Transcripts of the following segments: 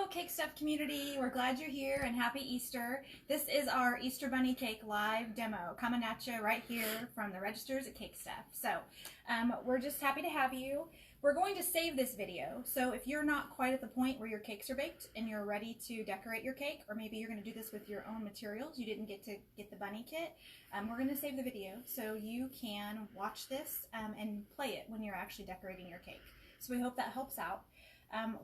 Hello, Cake Stuff community. We're glad you're here and happy Easter. This is our Easter Bunny Cake live demo coming at you right here from the registers at Cake Stuff. So we're just happy to have you. We're going to save this video. So if you're not quite at the point where your cakes are baked and you're ready to decorate your cake, or maybe you're going to do this with your own materials, you didn't get to get the bunny kit, we're going to save the video so you can watch this and play it when you're actually decorating your cake. So we hope that helps out.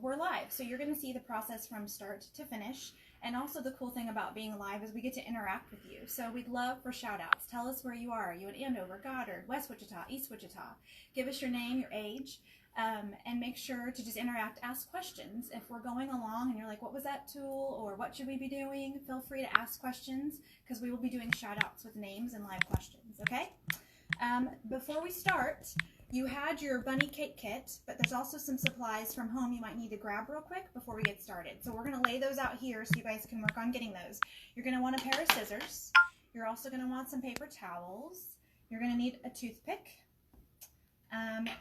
We're live, so you're going to see the process from start to finish. And also the cool thing about being live is we get to interact with you. So we'd love for shout outs. Tell us where you are. Are you in Andover, Goddard, West Wichita, East Wichita? Give us your name, your age, and make sure to just interact, ask questions. If we're going along and you're like, what was that tool, or what should we be doing? Feel free to ask questions because we will be doing shout outs with names and live questions, okay? Before we start, you had your bunny cake kit, but there's also some supplies from home you might need to grab real quick before we get started. So we're going to lay those out here so you guys can work on getting those. You're going to want a pair of scissors. You're also going to want some paper towels. You're going to need a toothpick.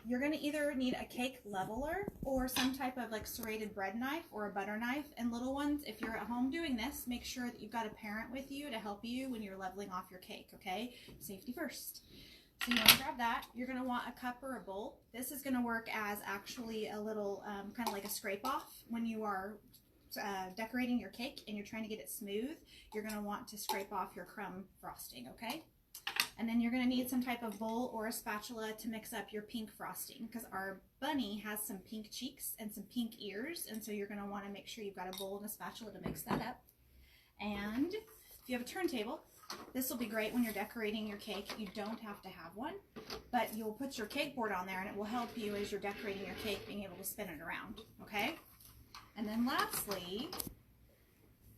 You're going to either need a cake leveler or some type of like serrated bread knife or a butter knife. And little ones, if you're at home doing this, make sure that you've got a parent with you to help you when you're leveling off your cake, okay? Safety first. So you want to grab that. You're going to want a cup or a bowl. This is going to work as actually a little kind of like a scrape off when you are decorating your cake and you're trying to get it smooth. You're going to want to scrape off your crumb frosting, okay? And then you're going to need some type of bowl or a spatula to mix up your pink frosting because our bunny has some pink cheeks and some pink ears, and so you're going to want to make sure you've got a bowl and a spatula to mix that up. And if you have a turntable, this will be great when you're decorating your cake. You don't have to have one, but you'll put your cake board on there and it will help you as you're decorating your cake being able to spin it around, okay? And then lastly,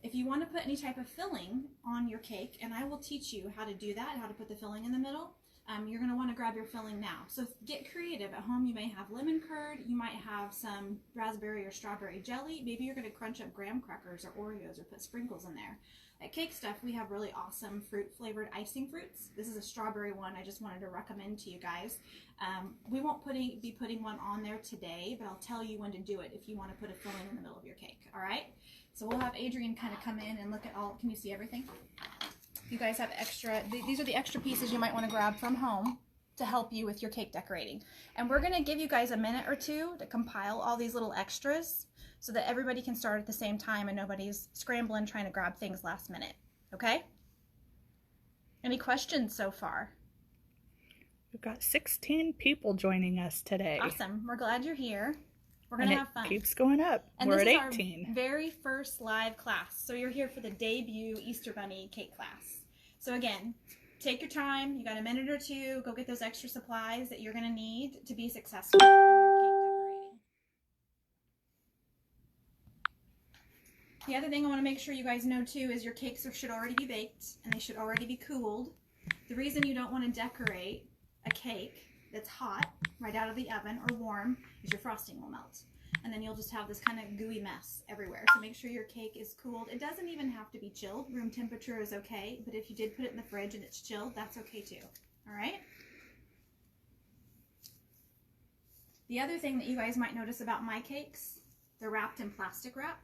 if you want to put any type of filling on your cake, and I will teach you how to do that, how to put the filling in the middle, you're going to want to grab your filling now. So get creative. At home you may have lemon curd, you might have some raspberry or strawberry jelly, maybe you're going to crunch up graham crackers or Oreos or put sprinkles in there. At Cake Stuff, we have really awesome fruit-flavored icing fruits. This is a strawberry one I just wanted to recommend to you guys. We won't be putting one on there today, but I'll tell you when to do it if you want to put a filling in the middle of your cake, all right? So we'll have Adrian kind of come in and look at all, can you see everything? You guys have extra, these are the extra pieces you might want to grab from home to help you with your cake decorating. And we're going to give you guys a minute or two to compile all these little extras so that everybody can start at the same time and nobody's scrambling trying to grab things last minute, okay? Any questions so far? We've got 16 people joining us today. Awesome. We're glad you're here. We're going to have fun. It keeps going up. And we're this at is 18. Our very first live class. So you're here for the debut Easter Bunny cake class. So again, take your time. You got a minute or two. Go get those extra supplies that you're going to need to be successful in your cake decorating. The other thing I want to make sure you guys know too is your cakes should already be baked and they should already be cooled. The reason you don't want to decorate a cake that's hot right out of the oven or warm is your frosting will melt. And then you'll just have this kind of gooey mess everywhere. So make sure your cake is cooled. It doesn't even have to be chilled. Room temperature is okay, but if you did put it in the fridge and it's chilled, that's okay too. All right? The other thing that you guys might notice about my cakes, they're wrapped in plastic wrap.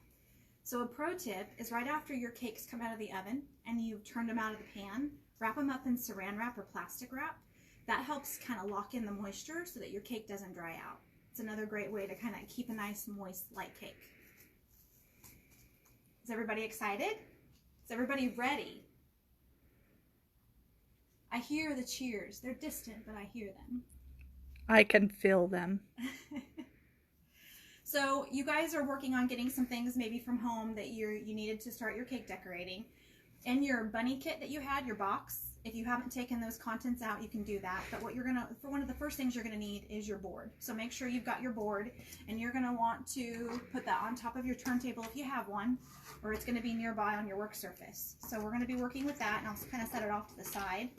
So a pro tip is right after your cakes come out of the oven and you've turned them out of the pan, wrap them up in saran wrap or plastic wrap. That helps kind of lock in the moisture so that your cake doesn't dry out. It's another great way to kind of keep a nice, moist, light cake. Is everybody excited? Is everybody ready? I hear the cheers. They're distant, but I hear them. I can feel them. So you guys are working on getting some things maybe from home that you needed to start your cake decorating. In your bunny kit that you had, your box, if you haven't taken those contents out, you can do that. But what for one of the first things you're gonna need is your board. So make sure you've got your board and you're gonna want to put that on top of your turntable if you have one, or it's gonna be nearby on your work surface. So we're gonna be working with that, and I'll kind of set it off to the side.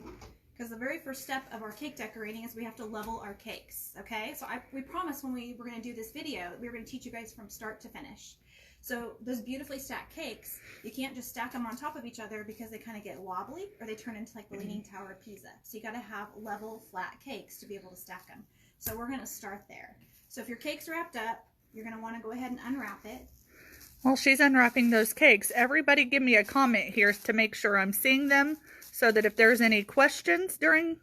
Because the very first step of our cake decorating is we have to level our cakes, okay? So we promised when we were gonna do this video that we were gonna teach you guys from start to finish. So those beautifully stacked cakes, you can't just stack them on top of each other because they kind of get wobbly or they turn into like the Leaning Tower of Pisa. So you got to have level, flat cakes to be able to stack them. So we're going to start there. So if your cake's wrapped up, you're going to want to go ahead and unwrap it. While she's unwrapping those cakes, everybody give me a comment here to make sure I'm seeing them, so that if there's any questions during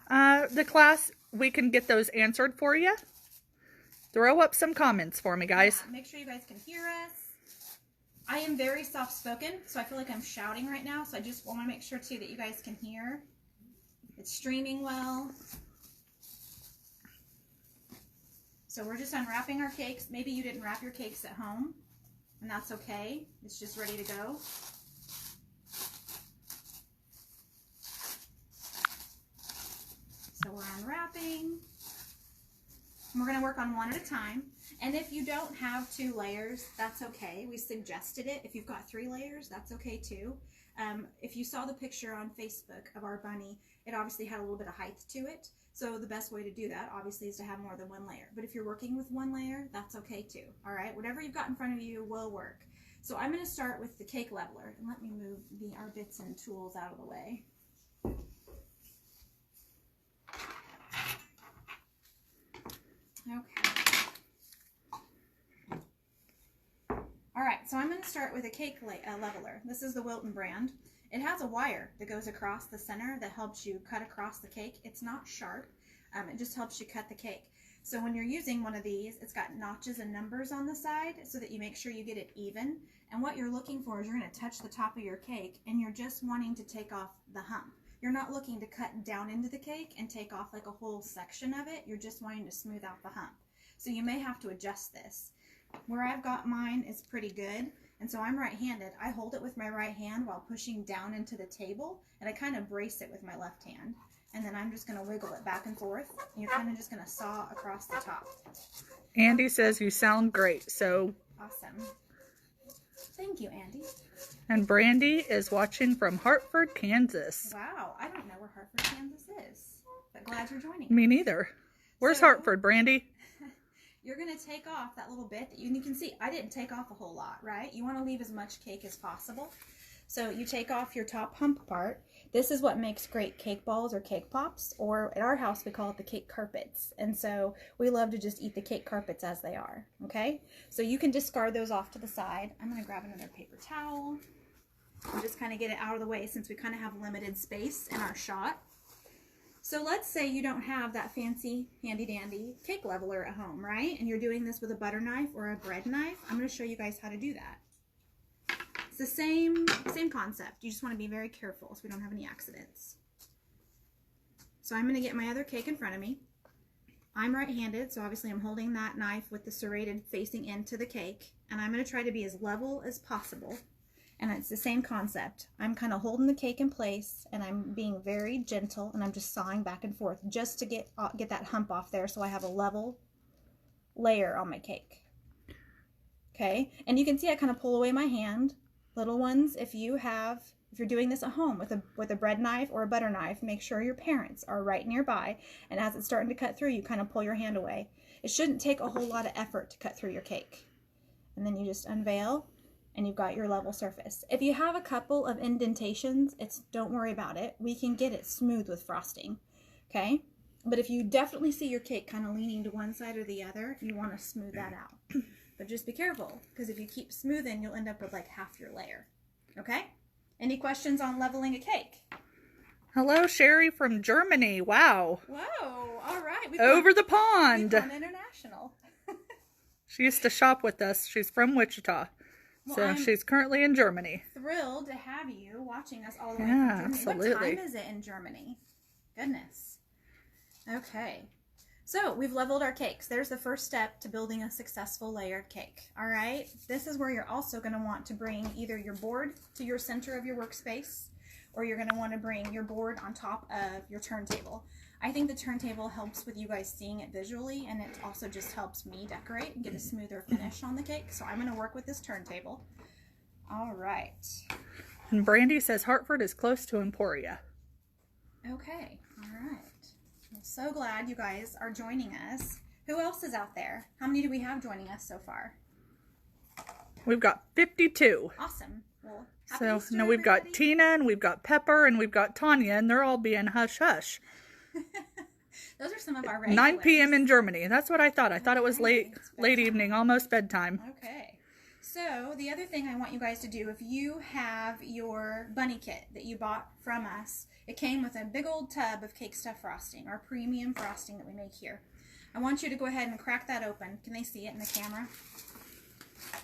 the class, we can get those answered for you. Throw up some comments for me, guys. Yeah, make sure you guys can hear us. I am very soft-spoken, so I feel like I'm shouting right now, so I just want to make sure, too, that you guys can hear. It's streaming well. So we're just unwrapping our cakes. Maybe you didn't wrap your cakes at home, and that's okay. It's just ready to go. So we're unwrapping. And we're going to work on one at a time. And if you don't have 2 layers, that's okay. We suggested it. If you've got 3 layers, that's okay too. If you saw the picture on Facebook of our bunny, it obviously had a little bit of height to it. So the best way to do that, obviously, is to have more than 1 layer. But if you're working with 1 layer, that's okay too. All right, whatever you've got in front of you will work. So I'm going to start with the cake leveler. And let me move our bits and tools out of the way. Okay. All right, so I'm going to start with a cake leveler. This is the Wilton brand. It has a wire that goes across the center that helps you cut across the cake. It's not sharp. It just helps you cut the cake. So when you're using one of these, it's got notches and numbers on the side so that you make sure you get it even. And what you're looking for is you're going to touch the top of your cake and you're just wanting to take off the hump. You're not looking to cut down into the cake and take off like a whole section of it. You're just wanting to smooth out the hump. So you may have to adjust this. Where I've got mine is pretty good, and so I'm right-handed. I hold it with my right hand while pushing down into the table, and I kind of brace it with my left hand. And then I'm just going to wiggle it back and forth, and you're kind of just going to saw across the top. Andy says you sound great, so... Awesome. Thank you, Andy. And Brandy is watching from Hartford, Kansas. Wow, I don't know where Hartford, Kansas is, but glad you're joining. Me neither. Where's Hartford, Brandy? You're going to take off that little bit that you can see. I didn't take off a whole lot, right? You want to leave as much cake as possible. So you take off your top hump part. This is what makes great cake balls or cake pops, or at our house we call it the cake carpets. And so we love to just eat the cake carpets as they are, okay? So you can discard those off to the side. I'm going to grab another paper towel and just kind of get it out of the way since we kind of have limited space in our shot. So let's say you don't have that fancy handy-dandy cake leveler at home, right? And you're doing this with a butter knife or a bread knife. I'm going to show you guys how to do that. It's the same concept. You just want to be very careful so we don't have any accidents. So I'm going to get my other cake in front of me. I'm right-handed, so obviously I'm holding that knife with the serrated facing into the cake. And I'm going to try to be as level as possible. And it's the same concept. I'm kind of holding the cake in place, and I'm being very gentle, and I'm just sawing back and forth just to get that hump off there so I have a level layer on my cake. Okay, and you can see I kind of pull away my hand. Little ones, if you're doing this at home with a bread knife or a butter knife, make sure your parents are right nearby, and as it's starting to cut through, you kind of pull your hand away. It shouldn't take a whole lot of effort to cut through your cake. And then you just unveil, and you've got your level surface. If you have a couple of indentations, don't worry about it. We can get it smooth with frosting, okay? But if you definitely see your cake kind of leaning to one side or the other, you want to smooth that out. But just be careful, because if you keep smoothing, you'll end up with like half your layer, okay? Any questions on leveling a cake? Hello, Sherry from Germany. Wow. Whoa, all right. Over the pond. We've gone international. She used to shop with us. She's from Wichita. Well, So she's currently in Germany. Thrilled to have you watching us all the way Yeah, from Germany. absolutely. What time is it in Germany? Goodness. Okay. So we've leveled our cakes. There's the first step to building a successful layered cake. All right. This is where you're also going to want to bring either your board to your center of your workspace, or you're going to want to bring your board on top of your turntable. I think the turntable helps with you guys seeing it visually, and it also just helps me decorate and get a smoother finish on the cake. So I'm going to work with this turntable. All right. And Brandy says Hartford is close to Emporia. Okay. All right. I'm so glad you guys are joining us. Who else is out there? How many do we have joining us so far? We've got 52. Awesome. Well, happy So Easter, now we've got everybody. Tina, and we've got Pepper, and we've got Tanya, and they're all being hush-hush. Those are some of our regulars. 9 p.m. in Germany. That's what I thought. I thought it was Okay, late it's bedtime. evening, almost bedtime. Okay. So the other thing I want you guys to do, if you have your bunny kit that you bought from us, it came with a big old tub of Cake Stuff frosting, our premium frosting that we make here. I want you to go ahead and crack that open. Can they see it in the camera?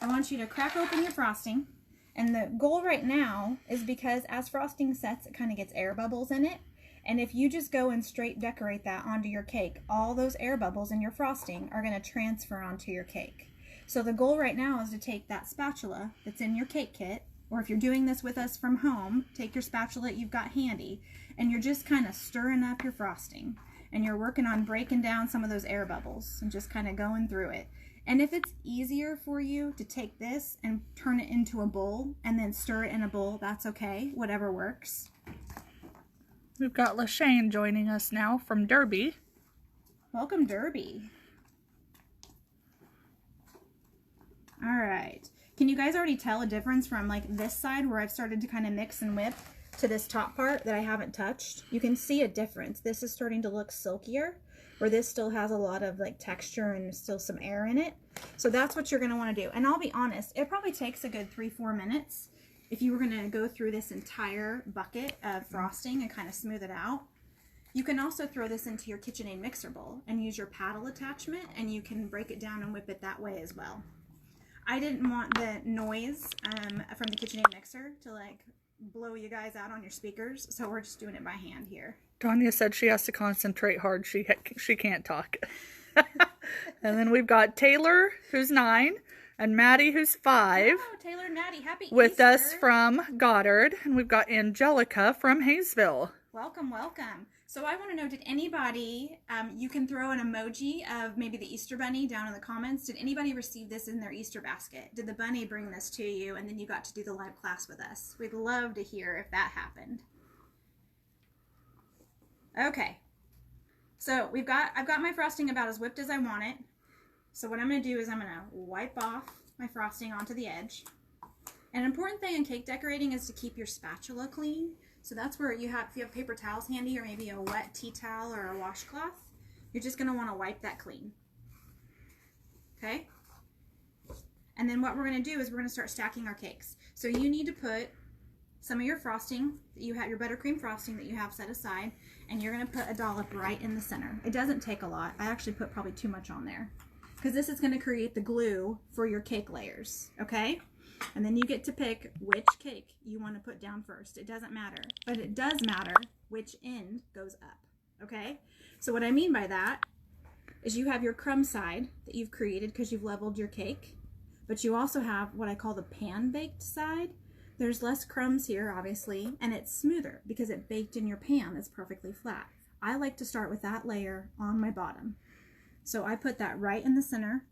I want you to crack open your frosting. And the goal right now is because as frosting sets, it kind of gets air bubbles in it. And if you just go and straight decorate that onto your cake, all those air bubbles in your frosting are going to transfer onto your cake. So the goal right now is to take that spatula that's in your cake kit, or if you're doing this with us from home, take your spatula that you've got handy, and you're just kind of stirring up your frosting. And you're working on breaking down some of those air bubbles and just kind of going through it. And if it's easier for you to take this and turn it into a bowl and then stir it in a bowl, that's okay. Whatever works. We've got LaShane joining us now from Derby. Welcome, Derby. All right. Can you guys already tell a difference from like this side where I've started to kind of mix and whip to this top part that I haven't touched? You can see a difference. This is starting to look silkier, where this still has a lot of like texture and still some air in it. So that's what you're going to want to do. And I'll be honest, it probably takes a good 3-4 minutes if you were going to go through this entire bucket of frosting and kind of smooth it out. You can also throw this into your KitchenAid mixer bowl and use your paddle attachment, and you can break it down and whip it that way as well. I didn't want the noise from the KitchenAid mixer to like blow you guys out on your speakers, so we're just doing it by hand here. Tanya said she has to concentrate hard. She can't talk. And then we've got Taylor, who's 9, and Maddie, who's 5. Oh, Taylor and Maddie, happy with Easter. us from Goddard. And we've got Angelica from Hayesville. Welcome, welcome. So I want to know, did anybody, you can throw an emoji of maybe the Easter Bunny down in the comments. Did anybody receive this in their Easter basket? Did the bunny bring this to you and then you got to do the live class with us? We'd love to hear if that happened. Okay. So I've got my frosting about as whipped as I want it. So what I'm going to do is I'm going to wipe off my frosting onto the edge. An important thing in cake decorating is to keep your spatula clean. So that's where if you have paper towels handy or maybe a wet tea towel or a washcloth, you're just going to want to wipe that clean. Okay? And then what we're going to do is we're going to start stacking our cakes. So you need to put some of your frosting that you have, your buttercream frosting that you have set aside, and you're going to put a dollop right in the center. It doesn't take a lot. I actually put probably too much on there because this is going to create the glue for your cake layers. Okay? And then you get to pick which cake you want to put down first. It doesn't matter, but it does matter which end goes up, okay? So what I mean by that is you have your crumb side that you've created because you've leveled your cake, but you also have what I call the pan-baked side. There's less crumbs here, obviously, and it's smoother because it baked in your pan that's perfectly flat. I like to start with that layer on my bottom. So I put that right in the center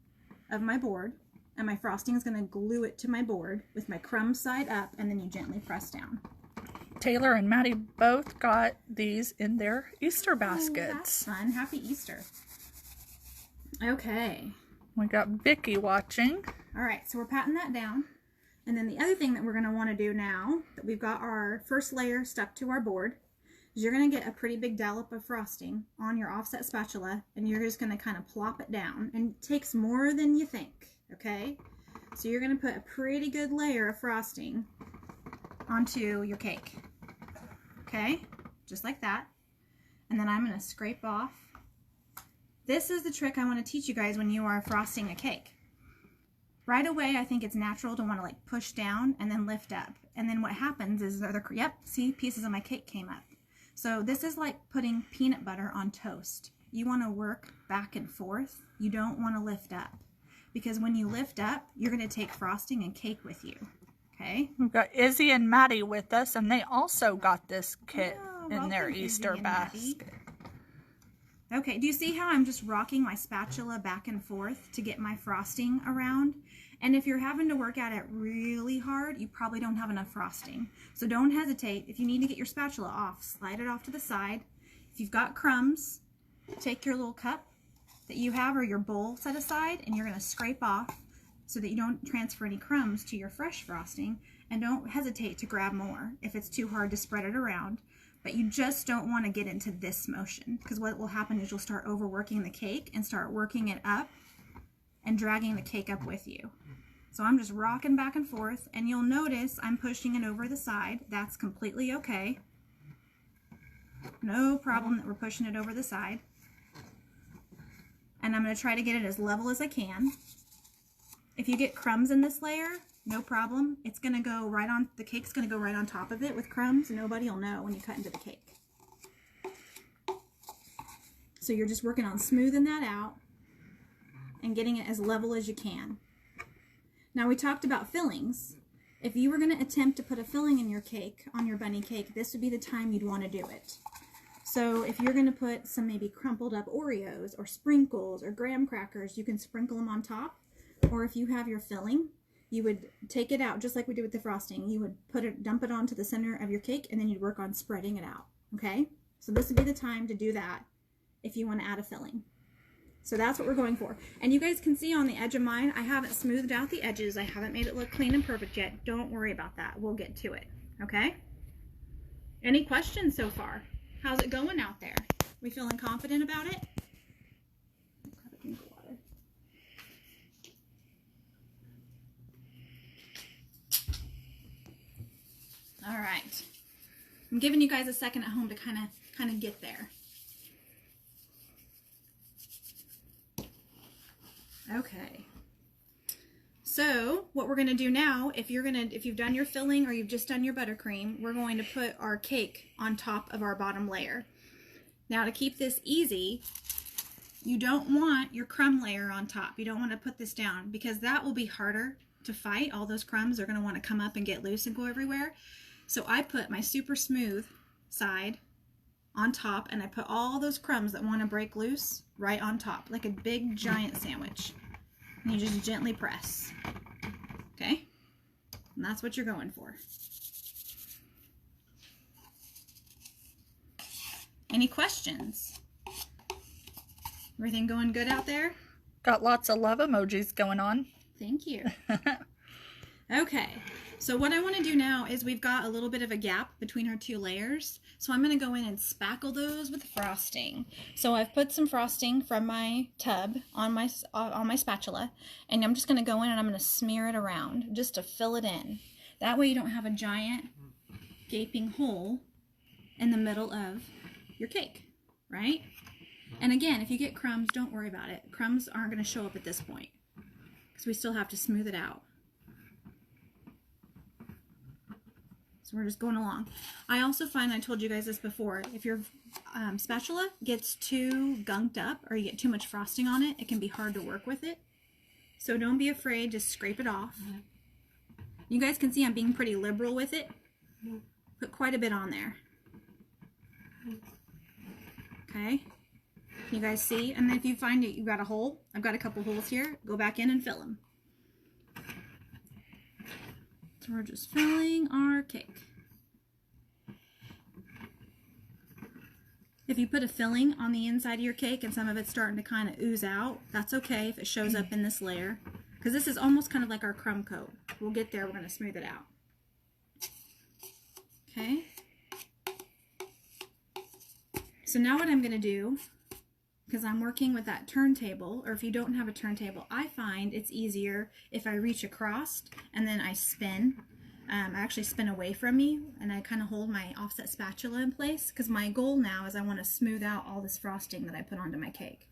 of my board, and my frosting is going to glue it to my board with my crumb side up, and then you gently press down. Taylor and Maddie both got these in their Easter baskets. Oh, that's fun. Happy Easter. Okay. We got Vicky watching. All right, so we're patting that down. And then the other thing that we're going to want to do now that we've got our first layer stuck to our board is you're going to get a pretty big dollop of frosting on your offset spatula, and you're just going to kind of plop it down. And it takes more than you think. Okay, so you're going to put a pretty good layer of frosting onto your cake. Okay, just like that. And then I'm going to scrape off. This is the trick I want to teach you guys when you are frosting a cake. Right away, I think it's natural to want to like push down and then lift up. And then what happens is, yep, see, pieces of my cake came up. So this is like putting peanut butter on toast. You want to work back and forth. You don't want to lift up. Because when you lift up, you're going to take frosting and cake with you, okay? We've got Izzy and Maddie with us, and they also got this kit in their welcome, Easter basket. Okay, do you see how I'm just rocking my spatula back and forth to get my frosting around? And if you're having to work at it really hard, you probably don't have enough frosting. So don't hesitate. If you need to get your spatula off, slide it off to the side. If you've got crumbs, take your little cup that you have or your bowl set aside, and you're going to scrape off so that you don't transfer any crumbs to your fresh frosting, and don't hesitate to grab more if it's too hard to spread it around. But you just don't want to get into this motion, because what will happen is you'll start overworking the cake and start working it up and dragging the cake up with you. So I'm just rocking back and forth, and you'll notice I'm pushing it over the side. That's completely okay. No problem that we're pushing it over the side. And I'm going to try to get it as level as I can. If you get crumbs in this layer, no problem. It's going to go right on, the cake's going to go right on top of it with crumbs. Nobody will know when you cut into the cake. So you're just working on smoothing that out and getting it as level as you can. Now we talked about fillings. If you were going to attempt to put a filling in your cake, on your bunny cake, this would be the time you'd want to do it. So if you're going to put some maybe crumpled up Oreos or sprinkles or graham crackers, you can sprinkle them on top. Or if you have your filling, you would take it out just like we did with the frosting. You would dump it onto the center of your cake, and then you'd work on spreading it out. Okay? So this would be the time to do that if you want to add a filling. So that's what we're going for. And you guys can see on the edge of mine, I haven't smoothed out the edges. I haven't made it look clean and perfect yet. Don't worry about that. We'll get to it. Okay? Any questions so far? How's it going out there? We feeling confident about it? All right. I'm giving you guys a second at home to kind of get there. Okay. So what we're going to do now, if you've done your filling or you've just done your buttercream, we're going to put our cake on top of our bottom layer. Now to keep this easy, you don't want your crumb layer on top. You don't want to put this down because that will be harder to fight. All those crumbs are going to want to come up and get loose and go everywhere. So I put my super smooth side on top, and I put all those crumbs that want to break loose right on top, like a big giant sandwich. And you just gently press. Okay? And that's what you're going for. Any questions? Everything going good out there? Got lots of love emojis going on. Thank you. Okay, so what I want to do now is we've got a little bit of a gap between our two layers. So I'm going to go in and spackle those with frosting. So I've put some frosting from my tub on my spatula, and I'm just going to go in and I'm going to smear it around just to fill it in. That way you don't have a giant gaping hole in the middle of your cake, right? And again, if you get crumbs, don't worry about it. Crumbs aren't going to show up at this point because we still have to smooth it out. So we're just going along. I also find, I told you guys this before, if your spatula gets too gunked up or you get too much frosting on it, it can be hard to work with it. So don't be afraid, just scrape it off. You guys can see I'm being pretty liberal with it. Put quite a bit on there. Okay, you guys see? And if you find that you've got a hole, I've got a couple holes here, go back in and fill them. So we're just filling our cake. If you put a filling on the inside of your cake and some of it's starting to kind of ooze out, that's okay if it shows up in this layer, because this is almost kind of like our crumb coat. We'll get there, we're going to smooth it out. Okay. So now what I'm going to do, because I'm working with that turntable, or if you don't have a turntable, I find it's easier if I reach across and then I spin. I actually spin away from me, and I kind of hold my offset spatula in place, because my goal now is I want to smooth out all this frosting that I put onto my cake.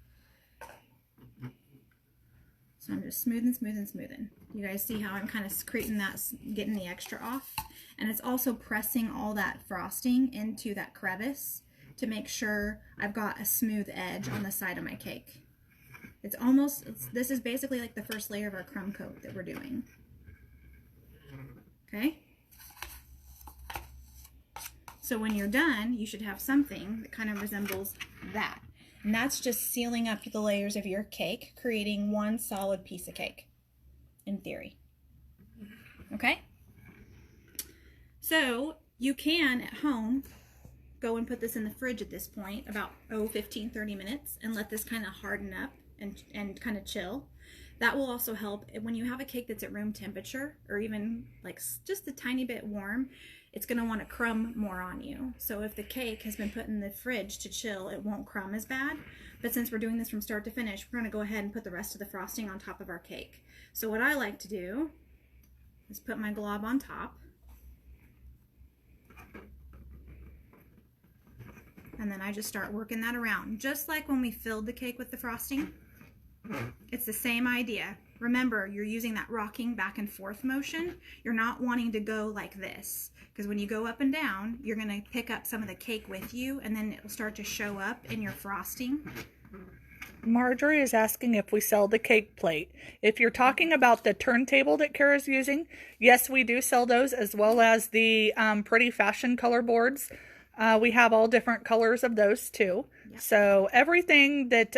So I'm just smoothing, smoothing, smoothing. You guys see how I'm kind of creating that, getting the extra off? And it's also pressing all that frosting into that crevice to make sure I've got a smooth edge on the side of my cake. This is basically like the first layer of our crumb coat that we're doing. Okay? So when you're done, you should have something that kind of resembles that. And that's just sealing up the layers of your cake, creating one solid piece of cake, in theory. Okay? So you can, at home, go and put this in the fridge at this point, about 15-30 minutes, and let this kind of harden up and kind of chill. That will also help when you have a cake that's at room temperature, or even like just a tiny bit warm, it's going to want to crumb more on you. So if the cake has been put in the fridge to chill, it won't crumb as bad. But since we're doing this from start to finish, we're going to go ahead and put the rest of the frosting on top of our cake. So what I like to do is put my glob on top. And then I just start working that around. Just like when we filled the cake with the frosting. It's the same idea. Remember, you're using that rocking back and forth motion. You're not wanting to go like this. Because when you go up and down, you're going to pick up some of the cake with you, and then it will start to show up in your frosting. Marjorie is asking if we sell the cake plate. If you're talking about the turntable that Kara's using, yes, we do sell those, as well as the pretty fashion color boards. We have all different colors of those too. Yep. So everything that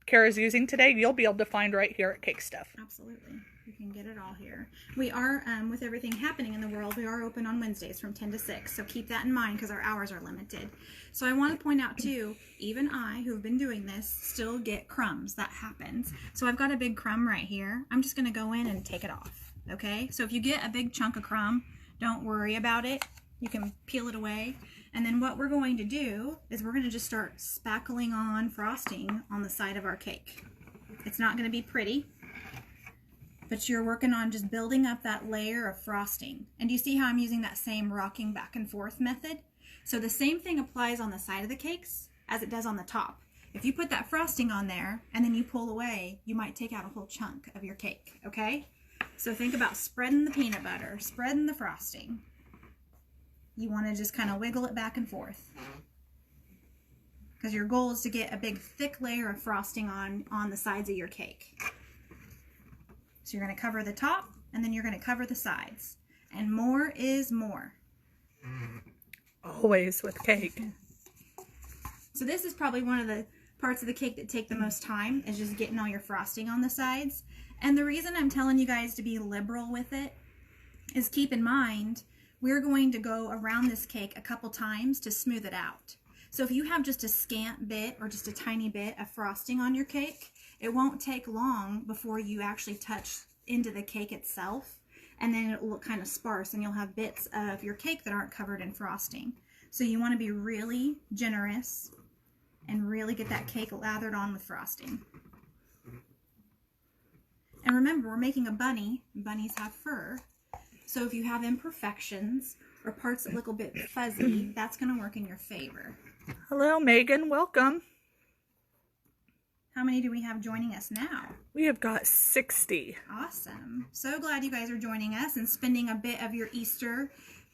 Kara's using today, you'll be able to find right here at Cake Stuff. Absolutely. You can get it all here. We are, with everything happening in the world, we are open on Wednesdays from 10 to 6. So keep that in mind because our hours are limited. So I want to point out too, even I, who have been doing this, still get crumbs. That happens. So I've got a big crumb right here. I'm just going to go in and take it off. Okay? So if you get a big chunk of crumb, don't worry about it. You can peel it away. And then what we're going to do is we're going to just start spackling on frosting on the side of our cake. It's not going to be pretty, but you're working on just building up that layer of frosting. And do you see how I'm using that same rocking back and forth method? So the same thing applies on the side of the cakes as it does on the top. If you put that frosting on there and then you pull away, you might take out a whole chunk of your cake, okay? So think about spreading the peanut butter, spreading the frosting. You want to just kind of wiggle it back and forth. Because your goal is to get a big thick layer of frosting on the sides of your cake. So you're going to cover the top and then you're going to cover the sides. And more is more. Always with cake. So this is probably one of the parts of the cake that take the most time, is just getting all your frosting on the sides. And the reason I'm telling you guys to be liberal with it is keep in mind, we're going to go around this cake a couple times to smooth it out. So if you have just a scant bit or just a tiny bit of frosting on your cake, it won't take long before you actually touch into the cake itself, and then it will look kind of sparse and you'll have bits of your cake that aren't covered in frosting. So you want to be really generous and really get that cake lathered on with frosting. And remember, we're making a bunny. Bunnies have fur. So if you have imperfections or parts that look a bit fuzzy, that's going to work in your favor. Hello, Megan. Welcome. How many do we have joining us now? We have got 60. Awesome. So glad you guys are joining us and spending a bit of your Easter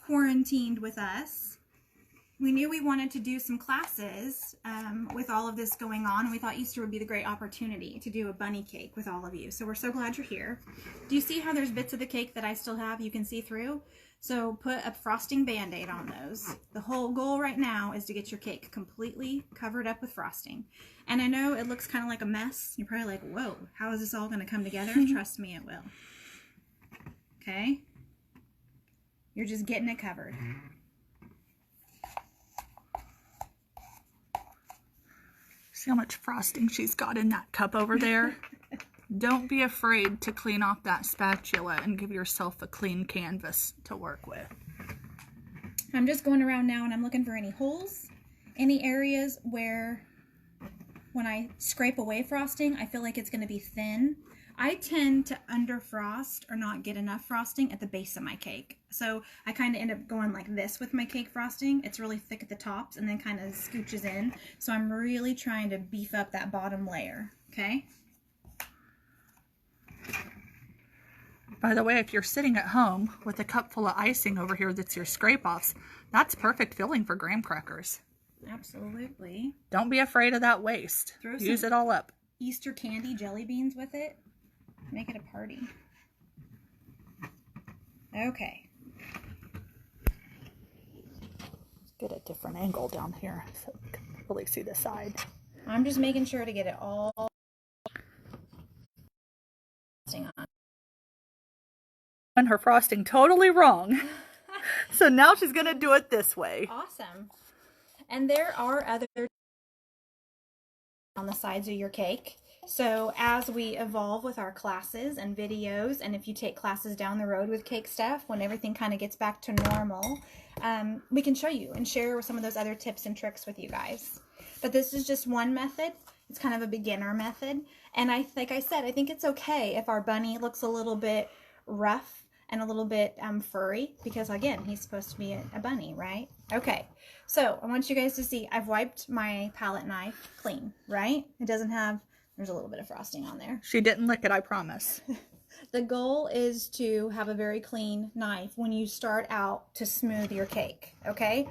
quarantined with us. We knew we wanted to do some classes with all of this going on, and we thought Easter would be the great opportunity to do a bunny cake with all of you. So we're so glad you're here. Do you see how there's bits of the cake that I still have you can see through? So put a frosting band-aid on those. The whole goal right now is to get your cake completely covered up with frosting. And I know it looks kind of like a mess. You're probably like, whoa, how is this all going to come together? Trust me, it will. Okay? You're just getting it covered. See how much frosting she's got in that cup over there? Don't be afraid to clean off that spatula and give yourself a clean canvas to work with. I'm just going around now and I'm looking for any holes, any areas where when I scrape away frosting, I feel like it's going to be thin. I tend to underfrost or not get enough frosting at the base of my cake. So I kind of end up going like this with my cake frosting. It's really thick at the tops and then kind of scooches in. So I'm really trying to beef up that bottom layer, okay? By the way, if you're sitting at home with a cup full of icing over here that's your scrape-offs, that's perfect filling for graham crackers. Absolutely. Don't be afraid of that waste. Use it all up. Easter candy jelly beans with it. Make it a party. Okay. Let's get a different angle down here so we can really see the side. I'm just making sure to get it all on. And her frosting totally wrong. So now she's going to do it this way. Awesome. And there are other on the sides of your cake. So as we evolve with our classes and videos, and if you take classes down the road with Cake Stuff, when everything kind of gets back to normal, we can show you and share some of those other tips and tricks with you guys. But this is just one method. It's kind of a beginner method. And like I said, I think it's okay if our bunny looks a little bit rough and a little bit furry, because again, he's supposed to be a bunny, right? Okay, so I want you guys to see I've wiped my palette knife clean, right? It doesn't have, there's a little bit of frosting on there. She didn't lick it, I promise. The goal is to have a very clean knife when you start out to smooth your cake, okay?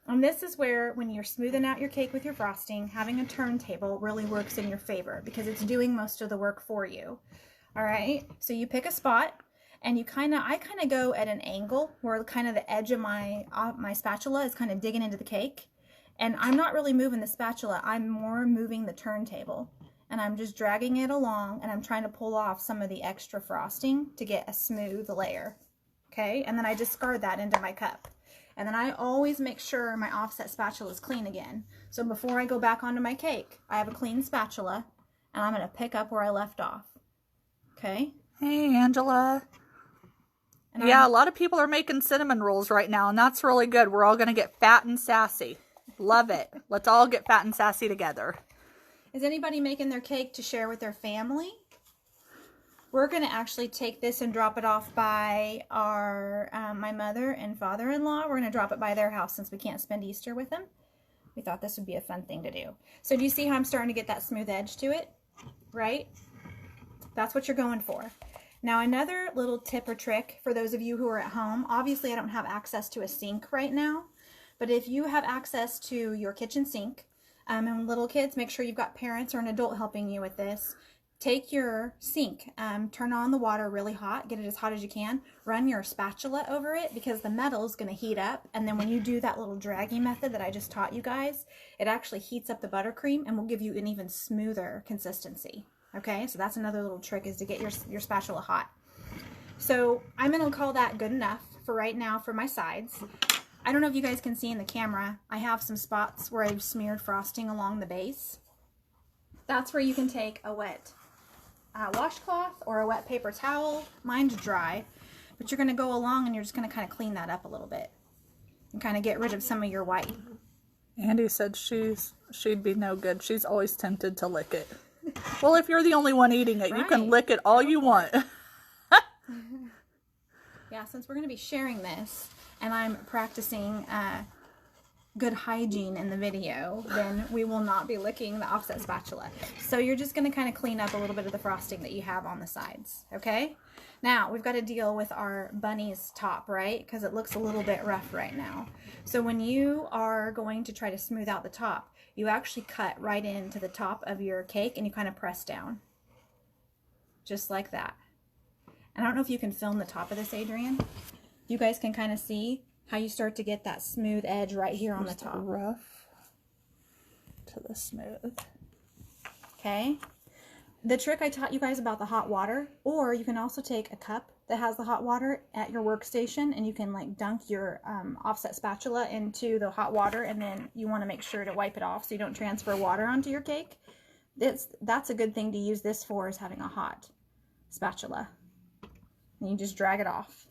And this is where, when you're smoothing out your cake with your frosting, having a turntable really works in your favor because it's doing most of the work for you. All right, so you pick a spot, and I kind of go at an angle where kind of the edge of my spatula is kind of digging into the cake. And I'm not really moving the spatula, I'm more moving the turntable. And I'm just dragging it along, and I'm trying to pull off some of the extra frosting to get a smooth layer. Okay, and then I discard that into my cup. And then I always make sure my offset spatula is clean again. So before I go back onto my cake, I have a clean spatula, and I'm going to pick up where I left off. Okay? Hey, Angela. And yeah, a lot of people are making cinnamon rolls right now, and that's really good. We're all going to get fat and sassy. Love it. Let's all get fat and sassy together. Is anybody making their cake to share with their family? We're going to actually take this and drop it off by our my mother and father-in-law. We're going to drop it by their house since we can't spend Easter with them. We thought this would be a fun thing to do. So do you see how I'm starting to get that smooth edge to it? Right? That's what you're going for. Now, another little tip or trick for those of you who are at home. Obviously, I don't have access to a sink right now. But if you have access to your kitchen sink, and little kids, make sure you've got parents or an adult helping you with this. Take your sink, turn on the water really hot, get it as hot as you can, run your spatula over it because the metal is going to heat up, and then when you do that little dragging method that I just taught you guys, it actually heats up the buttercream and will give you an even smoother consistency. Okay, so that's another little trick, is to get your spatula hot. So I'm going to call that good enough for right now for my sides. I don't know if you guys can see in the camera, I have some spots where I've smeared frosting along the base. That's where you can take a wet washcloth or a wet paper towel. Mine's dry, but you're going to go along and you're just going to kind of clean that up a little bit and kind of get rid of some of your white. Andy said she'd be no good. She's always tempted to lick it. Well, if you're the only one eating it, right, you can lick it all you want. Yeah, since we're going to be sharing this and I'm practicing good hygiene in the video, then we will not be licking the offset spatula. So you're just going to kind of clean up a little bit of the frosting that you have on the sides, okay? Now, we've got to deal with our bunny's top, right? Because it looks a little bit rough right now. So when you are going to try to smooth out the top, you actually cut right into the top of your cake and you kind of press down. Just like that. And I don't know if you can film the top of this, Adrian. You guys can kind of see how you start to get that smooth edge right here on the top. Rough to the smooth. Okay. The trick I taught you guys about the hot water, or you can also take a cup that has the hot water at your workstation and you can like dunk your offset spatula into the hot water, and then you want to make sure to wipe it off so you don't transfer water onto your cake. That's a good thing to use this for, is having a hot spatula. And you just drag it off.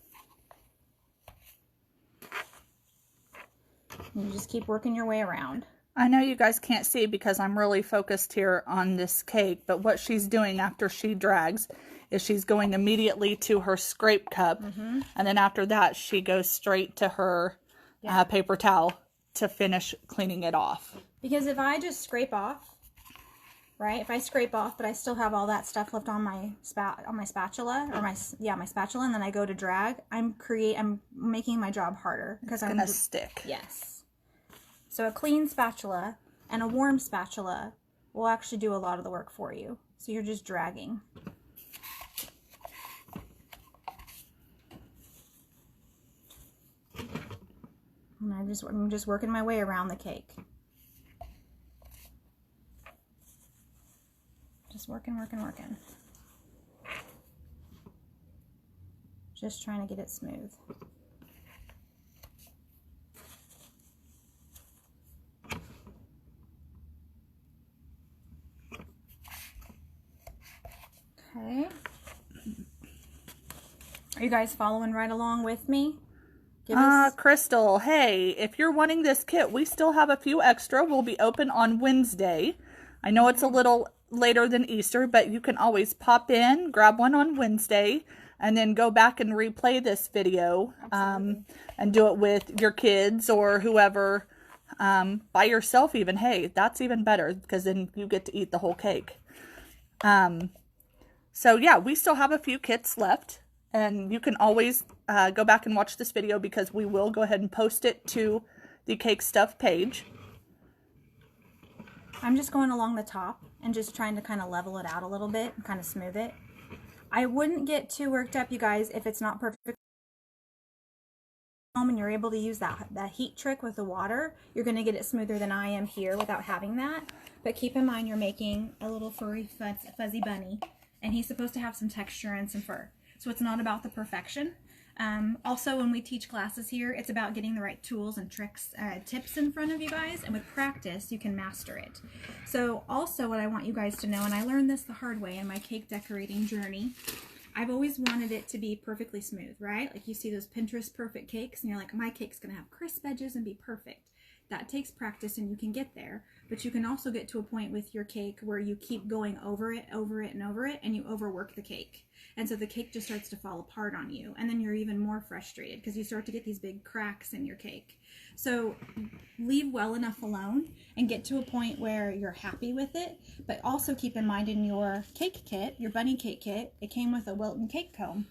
You just keep working your way around. I know you guys can't see because I'm really focused here on this cake, but what she's doing after she drags is she's going immediately to her scrape cup, and then after that she goes straight to her paper towel to finish cleaning it off. Because if I just scrape off, right? If I scrape off, but I still have all that stuff left on my spatula, or my spatula, and then I go to drag, I'm making my job harder because I'm gonna stick. Yes. So a clean spatula and a warm spatula will actually do a lot of the work for you. So you're just dragging. And I'm just working my way around the cake. Just working. Just trying to get it smooth. Okay. Are you guys following right along with me? Crystal, hey, if you're wanting this kit, we still have a few extra. We'll be open on Wednesday. I know it's a little later than Easter, but you can always pop in, grab one on Wednesday, and then go back and replay this video and do it with your kids or whoever, by yourself even. Hey, that's even better because then you get to eat the whole cake. So yeah, we still have a few kits left, and you can always go back and watch this video because we will go ahead and post it to the Cake Stuff page. I'm just going along the top and just trying to kind of level it out a little bit and kind of smooth it. I wouldn't get too worked up, you guys, if it's not perfect and you're able to use that heat trick with the water. You're going to get it smoother than I am here without having that. But keep in mind you're making a little furry, fuzzy bunny, and he's supposed to have some texture and some fur. So it's not about the perfection. Also, when we teach classes here, it's about getting the right tools and tricks, tips in front of you guys, and with practice, you can master it. So also what I want you guys to know, and I learned this the hard way in my cake decorating journey, I've always wanted it to be perfectly smooth, right? Like you see those Pinterest perfect cakes, and you're like, my cake's gonna have crisp edges and be perfect. That takes practice and you can get there, but you can also get to a point with your cake where you keep going over it, and over it, and you overwork the cake. And so the cake just starts to fall apart on you, and then you're even more frustrated because you start to get these big cracks in your cake. So leave well enough alone and get to a point where you're happy with it, but also keep in mind in your cake kit, your bunny cake kit, it came with a Wilton cake comb.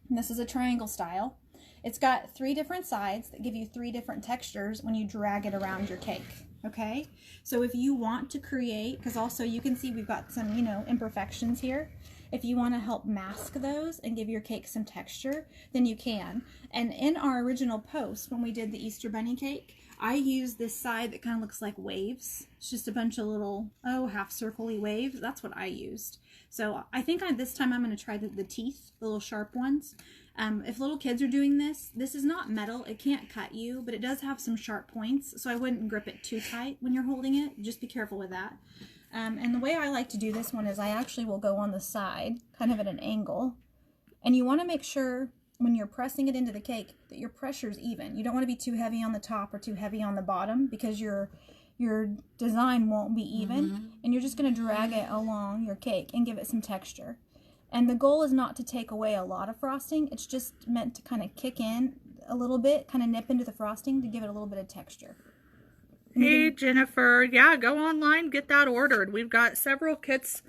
And this is a triangle style. It's got 3 different sides that give you 3 different textures when you drag it around your cake, okay? So if you want to create, because also you can see we've got some, imperfections here. If you want to help mask those and give your cake some texture, then you can. And in our original post, when we did the Easter Bunny cake, I used this side that kind of looks like waves. It's just a bunch of little, half circle-y waves. That's what I used. So I think this time I'm going to try the teeth, the little sharp ones. If little kids are doing this is not metal. It can't cut you, but it does have some sharp points. So I wouldn't grip it too tight when you're holding it. Just be careful with that. And the way I like to do this one is I actually will go on the side, kind of at an angle. And you want to make sure when you're pressing it into the cake that your pressure's even. You don't want to be too heavy on the top or too heavy on the bottom because your design won't be even. And you're just going to drag it along your cake and give it some texture. And the goal is not to take away a lot of frosting. It's just meant to kind of kick in a little bit, kind of nip into the frosting to give it a little bit of texture. Hey, Jennifer. Yeah, go online, get that ordered. We've got several kits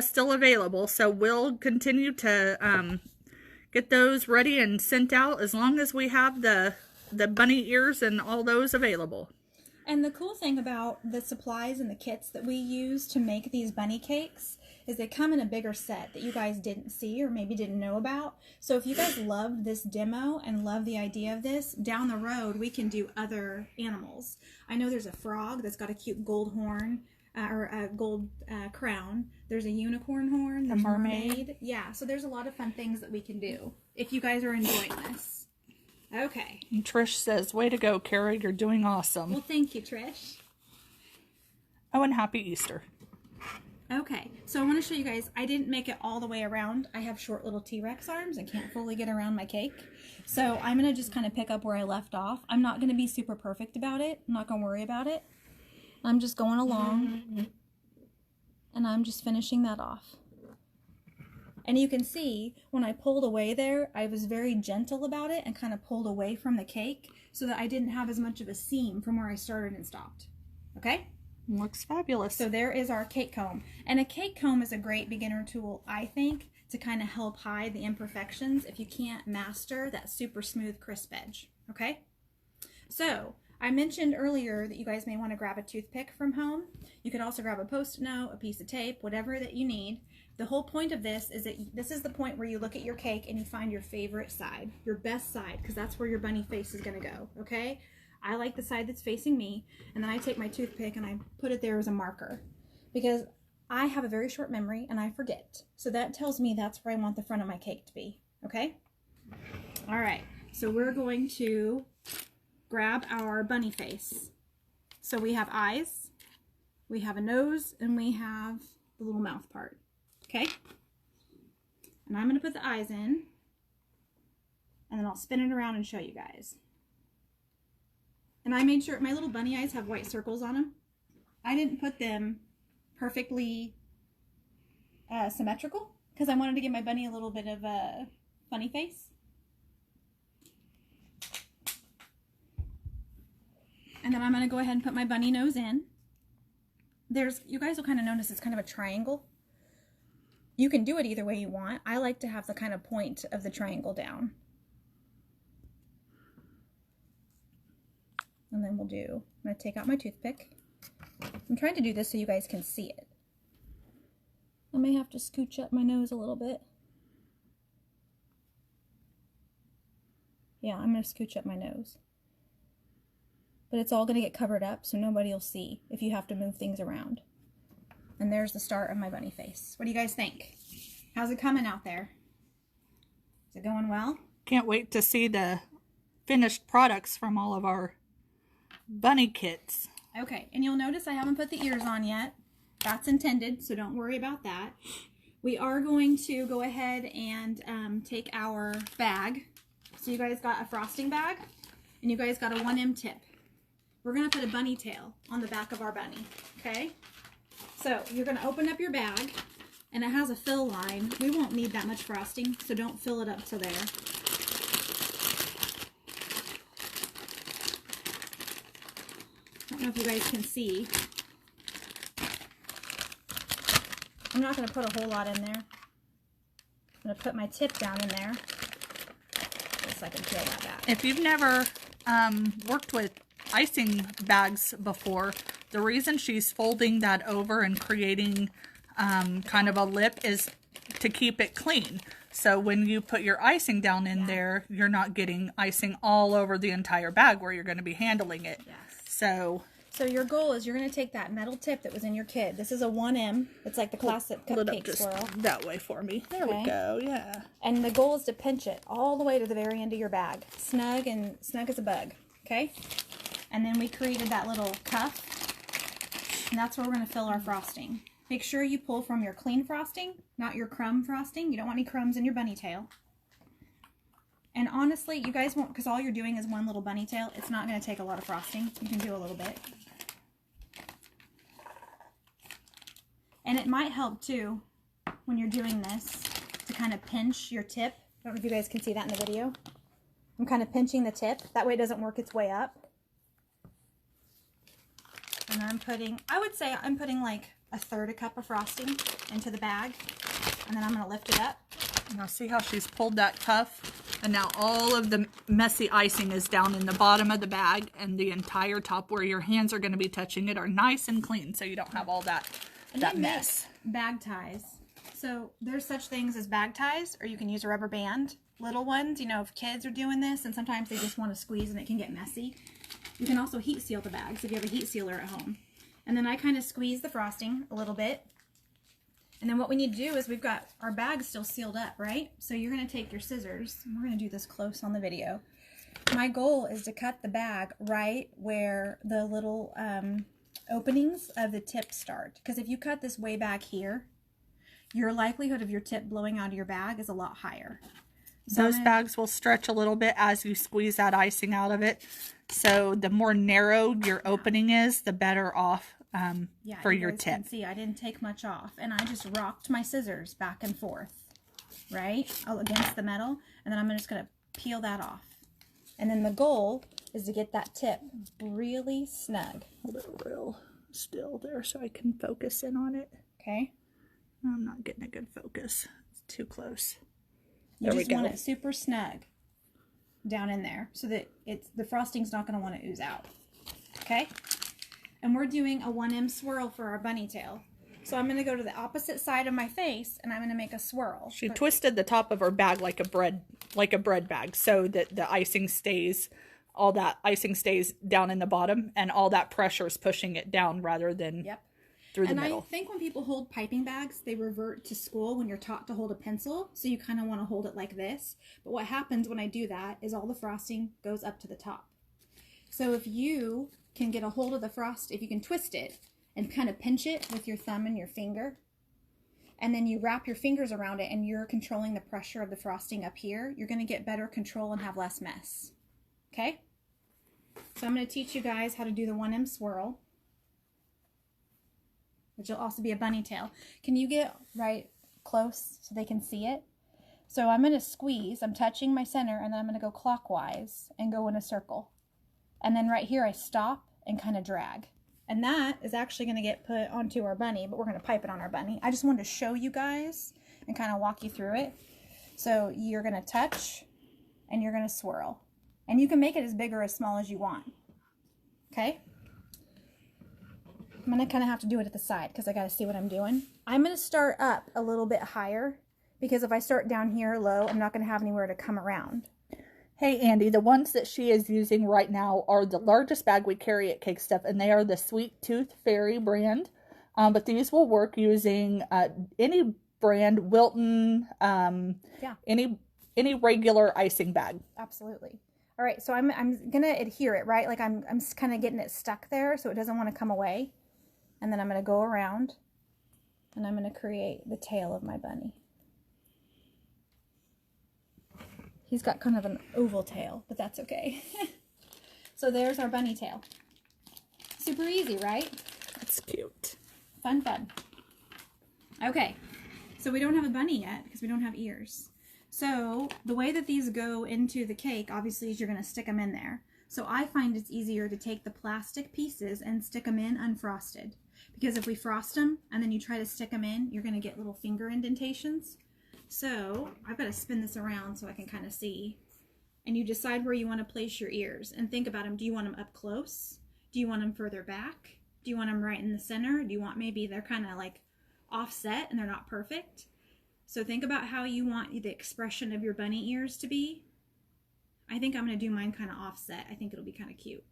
still available, so we'll continue to get those ready and sent out as long as we have the bunny ears and all those available. And the cool thing about the supplies and the kits that we use to make these bunny cakes is they come in a bigger set that you guys didn't see or maybe didn't know about. So if you guys love this demo and love the idea of this, down the road we can do other animals. I know there's a frog that's got a cute gold horn or a gold crown. There's a unicorn horn. There's a mermaid. Yeah, so there's a lot of fun things that we can do if you guys are enjoying this. Okay. And Trish says, way to go, Kara. You're doing awesome. Well, thank you, Trish. Oh, and happy Easter. Okay, so I want to show you guys, I didn't make it all the way around. I have short little T-Rex arms and can't fully get around my cake. So I'm going to just kind of pick up where I left off. I'm not going to be super perfect about it. I'm not going to worry about it. I'm just going along and I'm just finishing that off. And you can see when I pulled away there, I was very gentle about it and kind of pulled away from the cake so that I didn't have as much of a seam from where I started and stopped. Okay? Looks fabulous. So there is our cake comb. And a cake comb is a great beginner tool, I think, to kind of help hide the imperfections if you can't master that super smooth, crisp edge. Okay? So I mentioned earlier that you guys may want to grab a toothpick from home. You could also grab a Post-it note, a piece of tape, whatever that you need. The whole point of this is that this is the point where you look at your cake and you find your favorite side, your best side, because that's where your bunny face is going to go. Okay? I like the side that's facing me, and then I take my toothpick and I put it there as a marker because I have a very short memory and I forget. So that tells me that's where I want the front of my cake to be, okay? All right, so we're going to grab our bunny face. So we have eyes, we have a nose, and we have the little mouth part, okay? And I'm gonna put the eyes in, and then I'll spin it around and show you guys. And I made sure my little bunny eyes have white circles on them. I didn't put them perfectly symmetrical because I wanted to give my bunny a little bit of a funny face. And then I'm going to go ahead and put my bunny nose in. You guys will kind of notice it's kind of a triangle. You can do it either way you want. I like to have the kind of point of the triangle down. And then I'm going to take out my toothpick. I'm trying to do this so you guys can see it. I may have to scooch up my nose a little bit. Yeah, I'm going to scooch up my nose. But it's all going to get covered up so nobody will see if you have to move things around. And there's the start of my bunny face. What do you guys think? How's it coming out there? Is it going well? Can't wait to see the finished products from all of our bunny kits. Okay, and you'll notice I haven't put the ears on yet. That's intended, so don't worry about that. We are going to go ahead and take our bag. So you guys got a frosting bag, and you guys got a 1M tip. We're going to put a bunny tail on the back of our bunny, okay? So you're going to open up your bag, and it has a fill line. We won't need that much frosting, so don't fill it up to there. I don't know if you guys can see. I'm not going to put a whole lot in there. I'm going to put my tip down in there, just so I can peel that back. If you've never worked with icing bags before, the reason she's folding that over and creating kind of a lip is to keep it clean. So when you put your icing down in there, you're not getting icing all over the entire bag where you're going to be handling it. Yes. So your goal is you're going to take that metal tip that was in your kit. This is a 1M. It's like the classic cupcake swirl. That way for me. There we go. Yeah. And the goal is to pinch it all the way to the very end of your bag. Snug as a bug. Okay? And then we created that little cuff. And that's where we're going to fill our frosting. Make sure you pull from your clean frosting, not your crumb frosting. You don't want any crumbs in your bunny tail. And honestly, you guys won't, because all you're doing is one little bunny tail. It's not going to take a lot of frosting. You can do a little bit. And it might help too, when you're doing this, to kind of pinch your tip. I don't know if you guys can see that in the video. I'm kind of pinching the tip. That way it doesn't work its way up. And I would say I'm putting like 1/3 cup of frosting into the bag. And then I'm going to lift it up. Now see how she's pulled that cuff? And now all of the messy icing is down in the bottom of the bag, and the entire top where your hands are going to be touching it are nice and clean, so you don't have all that mess. Bag ties. So there's such things as bag ties, or you can use a rubber band. Little ones, you know, if kids are doing this and sometimes they just want to squeeze and it can get messy. You can also heat seal the bags if you have a heat sealer at home. And then I kind of squeeze the frosting a little bit. And then what we need to do is we've got our bag still sealed up, right? So you're going to take your scissors, and we're going to do this close on the video. My goal is to cut the bag right where the little openings of the tip start. Because if you cut this way back here, your likelihood of your tip blowing out of your bag is a lot higher. So those bags will stretch a little bit as you squeeze that icing out of it. So the more narrow your opening is, the better off for your tip. Can see, I didn't take much off, and I just rocked my scissors back and forth, right, against the metal, and then I'm just going to peel that off. And then the goal is to get that tip really snug. Hold it real still there so I can focus in on it. Okay. I'm not getting a good focus. It's too close. You just want it super snug down in there so that the frosting's not going to want to ooze out. Okay? And we're doing a 1M swirl for our bunny tail. So I'm going to go to the opposite side of my face and I'm going to make a swirl. She twisted the top of her bag like a bread bag so that the icing stays, all that icing stays down in the bottom and all that pressure is pushing it down rather than through the middle. And I think when people hold piping bags, they revert to school when you're taught to hold a pencil. So you kind of want to hold it like this. But what happens when I do that is all the frosting goes up to the top. So if you can get a hold of the frost, if you can twist it and kind of pinch it with your thumb and your finger, and then you wrap your fingers around it and you're controlling the pressure of the frosting up here, you're going to get better control and have less mess. Okay? So I'm going to teach you guys how to do the 1M swirl. which will also be a bunny tail. Can you get right close so they can see it? So I'm going to squeeze. I'm touching my center, and then I'm going to go clockwise and go in a circle. And then right here I stop and kind of drag. And that is actually going to get put onto our bunny, but we're going to pipe it on our bunny. I just wanted to show you guys and kind of walk you through it. So you're going to touch and you're going to swirl. And you can make it as big or as small as you want. Okay? I'm going to kind of have to do it at the side because I got to see what I'm doing. I'm going to start up a little bit higher because if I start down here low, I'm not going to have anywhere to come around. Hey, Andy, the ones that she is using right now are the largest bag we carry at Cake Stuff, and they are the Sweet Tooth Fairy brand. But these will work using any brand, Wilton, any regular icing bag. Absolutely. All right, so I'm going to adhere it, right? Like I'm kind of getting it stuck there so it doesn't want to come away. And then I'm going to go around, and I'm going to create the tail of my bunny. He's got kind of an oval tail, but that's okay. So there's our bunny tail. Super easy, right? That's cute. Fun, fun. Okay, so we don't have a bunny yet because we don't have ears. So the way that these go into the cake, obviously, is you're going to stick them in there. So I find it's easier to take the plastic pieces and stick them in unfrosted. Because if we frost them and then you try to stick them in, you're going to get little finger indentations. So I've got to spin this around so I can kind of see. And you decide where you want to place your ears. And think about them. Do you want them up close? Do you want them further back? Do you want them right in the center? Do you want maybe they're kind of like offset and they're not perfect? So think about how you want the expression of your bunny ears to be. I think I'm going to do mine kind of offset. I think it'll be kind of cute.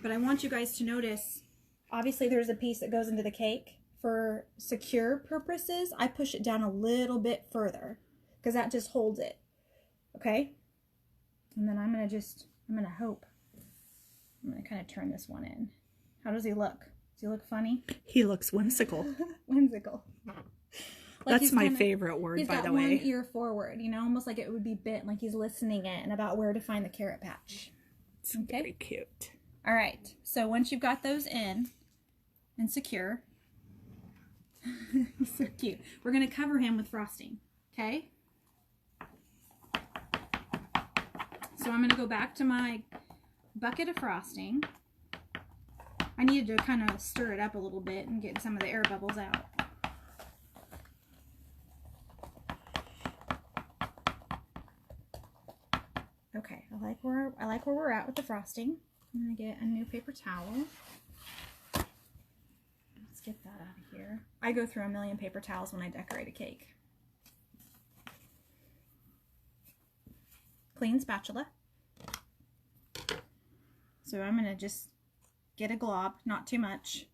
But I want you guys to notice, obviously there's a piece that goes into the cake. For secure purposes, I push it down a little bit further because that just holds it. Okay? And then I'm going to hope. I'm going to kind of turn this one in. How does he look? Does he look funny? He looks whimsical. Whimsical. Like that's my favorite word, by the way. He's got one ear forward, you know, almost like it would be bent, like he's listening in about where to find the carrot patch. It's very cute. All right. So once you've got those in and secure, so cute. We're going to cover him with frosting, okay? So I'm going to go back to my bucket of frosting. I needed to kind of stir it up a little bit and get some of the air bubbles out. Okay, I like where we're at with the frosting. I'm going to get a new paper towel. Get that out of here. I go through a million paper towels when I decorate a cake. Clean spatula. So I'm going to just get a glob, not too much.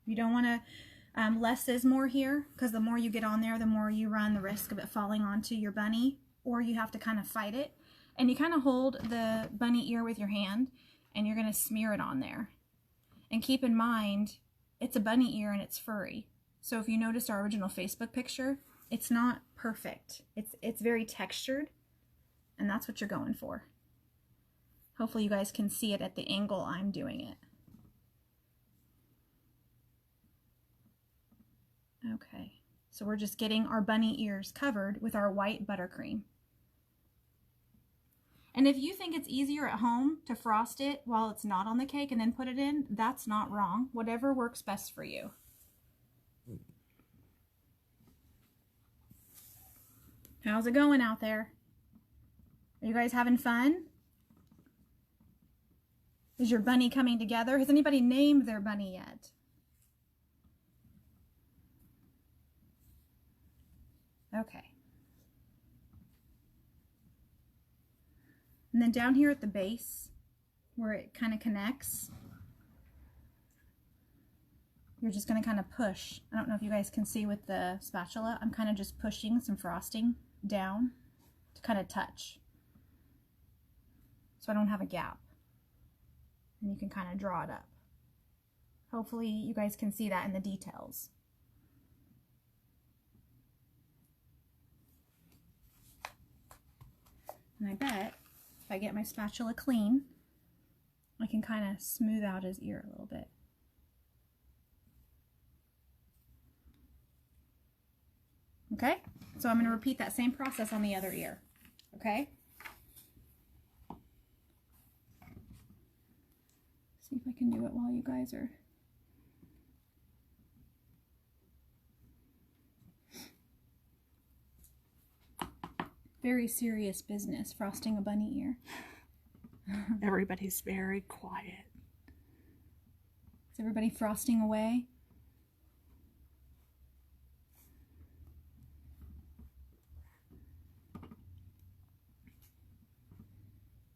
You don't want to, less is more here, because the more you get on there, the more you run the risk of it falling onto your bunny, or you have to kind of fight it. And you kind of hold the bunny ear with your hand, and you're going to smear it on there. And keep in mind, it's a bunny ear and it's furry. So if you noticed our original Facebook picture, it's not perfect. It's very textured, and that's what you're going for. Hopefully you guys can see it at the angle I'm doing it. Okay, so we're just getting our bunny ears covered with our white buttercream. And if you think it's easier at home to frost it while it's not on the cake and then put it in, that's not wrong. Whatever works best for you. How's it going out there? Are you guys having fun? Is your bunny coming together? Has anybody named their bunny yet? Okay. And then down here at the base, where it kind of connects, you're just going to kind of push. I don't know if you guys can see with the spatula. I'm kind of just pushing some frosting down to kind of touch, so I don't have a gap. And you can kind of draw it up. Hopefully you guys can see that in the details. And I bet if I get my spatula clean, I can kind of smooth out his ear a little bit. Okay? So I'm going to repeat that same process on the other ear. Okay? See if I can do it while you guys are... Very serious business, frosting a bunny ear. Everybody's very quiet. Is everybody frosting away?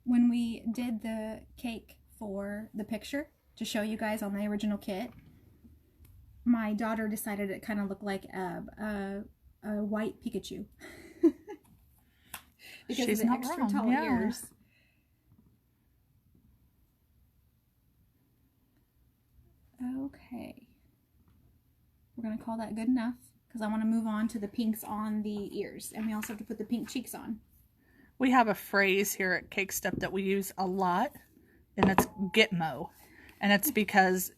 When we did the cake for the picture to show you guys on the original kit, my daughter decided it kind of looked like a white Pikachu. Because She's of the not extra wrong, tall yeah. ears. Okay. We're going to call that good enough because I want to move on to the pinks on the ears. And we also have to put the pink cheeks on. We have a phrase here at Cake Stuff that we use a lot, and it's Gitmo. And it's because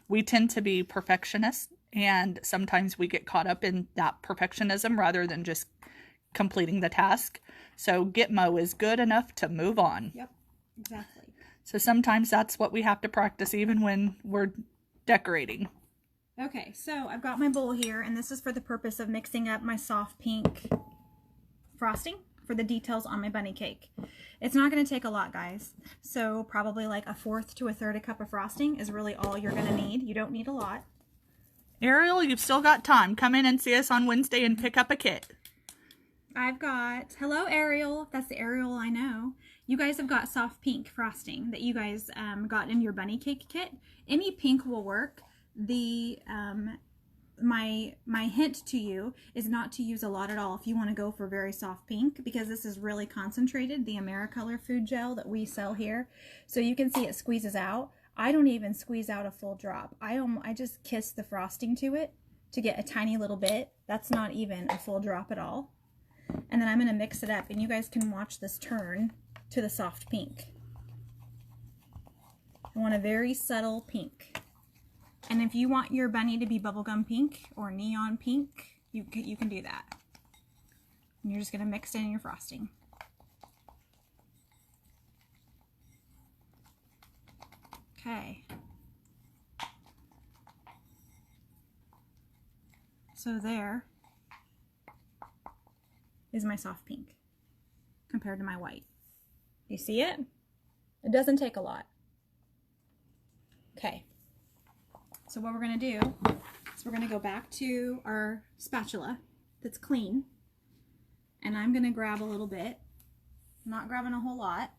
we tend to be perfectionists, and sometimes we get caught up in that perfectionism rather than just completing the task. So Gitmo is good enough to move on. Yep, exactly. So sometimes that's what we have to practice even when we're decorating. Okay, so I've got my bowl here, and this is for the purpose of mixing up my soft pink frosting for the details on my bunny cake. It's not going to take a lot, guys. So probably like 1/4 to 1/3 cup of frosting is really all you're going to need. You don't need a lot. Ariel, you've still got time. Come in and see us on Wednesday and pick up a kit. I've got, hello Ariel, that's the Ariel I know. You guys have got soft pink frosting that you guys got in your bunny cake kit. Any pink will work. The my hint to you is not to use a lot at all if you want to go for very soft pink, because this is really concentrated, the AmeriColor food gel that we sell here. So you can see it squeezes out. I don't even squeeze out a full drop. I just kiss the frosting to it to get a tiny little bit. That's not even a full drop at all. And then I'm going to mix it up, and you guys can watch this turn to the soft pink. I want a very subtle pink. And if you want your bunny to be bubblegum pink or neon pink, you can do that. And you're just going to mix it in your frosting. Okay. So there is my soft pink compared to my white. You see it? It doesn't take a lot. Okay. So what we're going to do is we're going to go back to our spatula that's clean, and I'm going to grab a little bit, I'm not grabbing a whole lot,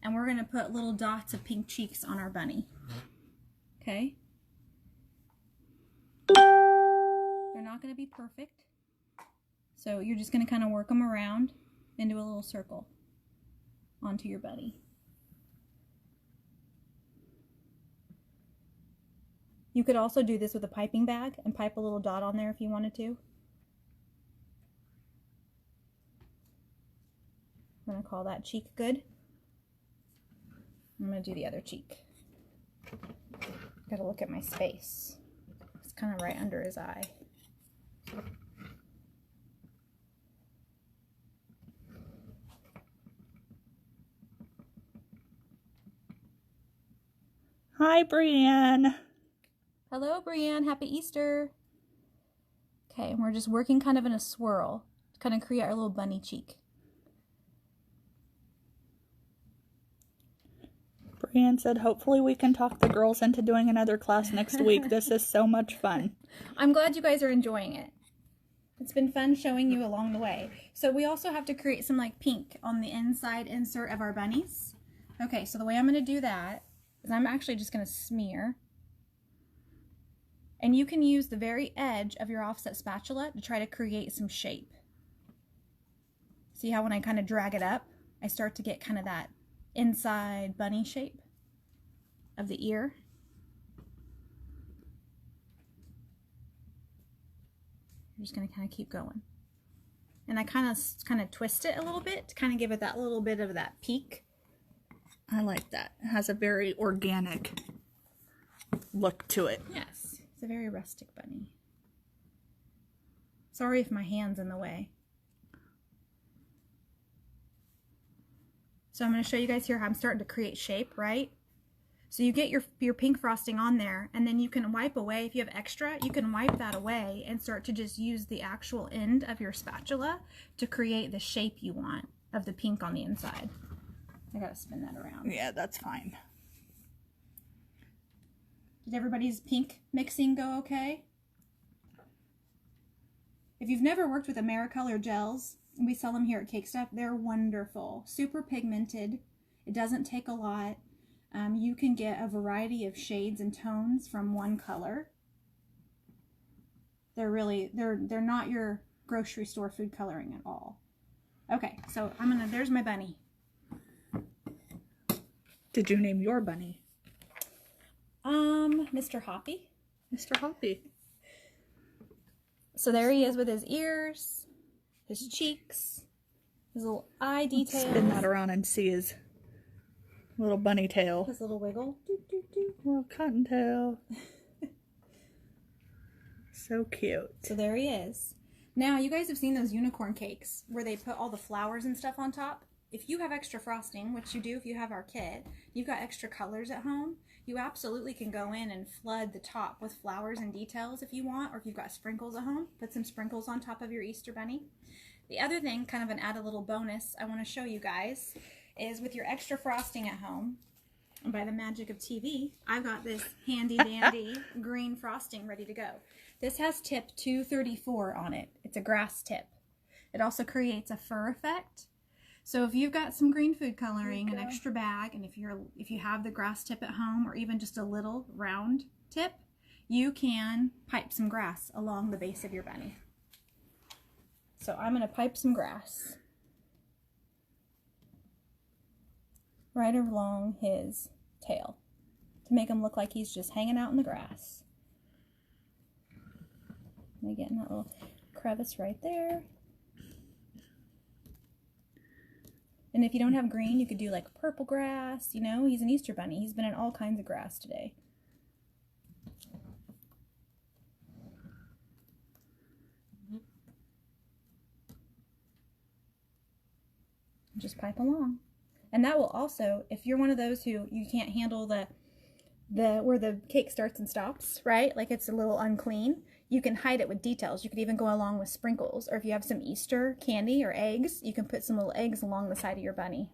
and we're going to put little dots of pink cheeks on our bunny. Okay? They're not going to be perfect, so you're just going to kind of work them around into a little circle onto your bunny. You could also do this with a piping bag and pipe a little dot on there if you wanted to. I'm going to call that cheek good. I'm going to do the other cheek. Got to look at my space. It's kind of right under his eye. Hi, Brienne. Hello, Brienne. Happy Easter. Okay, and we're just working kind of in a swirl to kind of create our little bunny cheek. Brienne said, hopefully we can talk the girls into doing another class next week. This is so much fun. I'm glad you guys are enjoying it. It's been fun showing you along the way. So we also have to create some like pink on the inside insert of our bunnies. Okay, so the way I'm going to do that is I'm actually just going to smear. And you can use the very edge of your offset spatula to try to create some shape. See how when I kind of drag it up, I start to get kind of that inside bunny shape of the ear. I'm just going to kind of keep going. And I kind of twist it a little bit to kind of give it that little bit of that peak. I like that. It has a very organic look to it. Yes. It's a very rustic bunny. Sorry if my hand's in the way. So I'm going to show you guys here how I'm starting to create shape, right? So you get your pink frosting on there, and then you can wipe away, if you have extra, you can wipe that away and start to just use the actual end of your spatula to create the shape you want of the pink on the inside. I gotta spin that around. Yeah, that's fine. Did everybody's pink mixing go okay? If you've never worked with Americolor gels, we sell them here at Cake Stuff, they're wonderful. Super pigmented. It doesn't take a lot. You can get a variety of shades and tones from one color. They're not your grocery store food coloring at all. Okay, so there's my bunny. Did you name your bunny? Mr. Hoppy. Mr. Hoppy. So there he is with his ears, his cheeks, his little eye details. Spin that around and see his little bunny tail. His little wiggle. Doo, doo, doo. Little cottontail. So cute. So there he is. Now, you guys have seen those unicorn cakes where they put all the flowers and stuff on top. If you have extra frosting, which you do if you have our kit, you've got extra colors at home, you absolutely can go in and flood the top with flowers and details if you want, or if you've got sprinkles at home, put some sprinkles on top of your Easter bunny. The other thing, kind of an added little bonus I want to show you guys, is with your extra frosting at home, and by the magic of TV, I've got this handy dandy green frosting ready to go. This has tip 234 on it. It's a grass tip. It also creates a fur effect. So if you've got some green food coloring, an extra bag, and if you have the grass tip at home, or even just a little round tip, you can pipe some grass along the base of your bunny. So I'm going to pipe some grass right along his tail to make him look like he's just hanging out in the grass. And again, that little crevice right there. And if you don't have green, you could do like purple grass. You know, he's an Easter bunny. He's been in all kinds of grass today. Just pipe along. And that will also, if you're one of those who you can't handle the where the cake starts and stops, right? Like it's a little unclean, you can hide it with details. You could even go along with sprinkles. Or if you have some Easter candy or eggs, you can put some little eggs along the side of your bunny.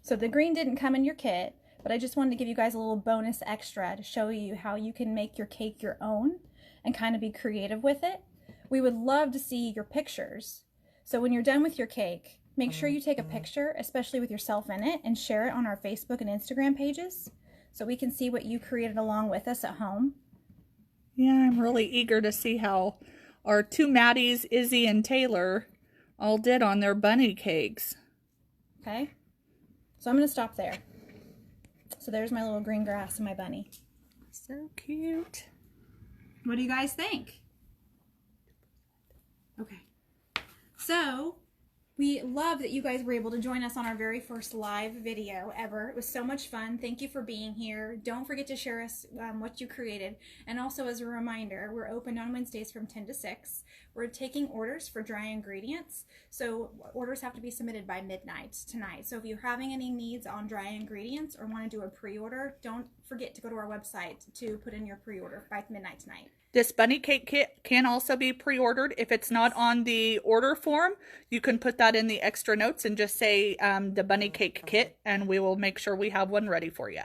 So the green didn't come in your kit, but I just wanted to give you guys a little bonus extra to show you how you can make your cake your own and kind of be creative with it. We would love to see your pictures. So when you're done with your cake, make sure you take a picture, especially with yourself in it, and share it on our Facebook and Instagram pages so we can see what you created along with us at home. Yeah, I'm really eager to see how our two Maddies, Izzy and Taylor, all did on their bunny cakes. Okay, so I'm going to stop there. So there's my little green grass and my bunny. So cute. What do you guys think? Okay, so we love that you guys were able to join us on our very first live video ever. It was so much fun. Thank you for being here. Don't forget to share us what you created. And also as a reminder, we're open on Wednesdays from 10 to 6. We're taking orders for dry ingredients. So orders have to be submitted by midnight tonight. So if you're having any needs on dry ingredients or want to do a pre-order, don't forget to go to our website to put in your pre-order by midnight tonight. This bunny cake kit can also be pre-ordered. If it's not on the order form, you can put that in the extra notes and just say the bunny cake kit, and we will make sure we have one ready for you.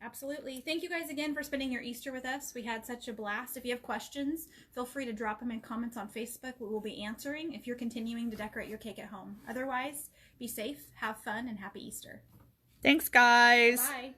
Absolutely. Thank you guys again for spending your Easter with us. We had such a blast. If you have questions, feel free to drop them in comments on Facebook. We will be answering if you're continuing to decorate your cake at home. Otherwise, be safe, have fun, and happy Easter. Thanks, guys. Bye.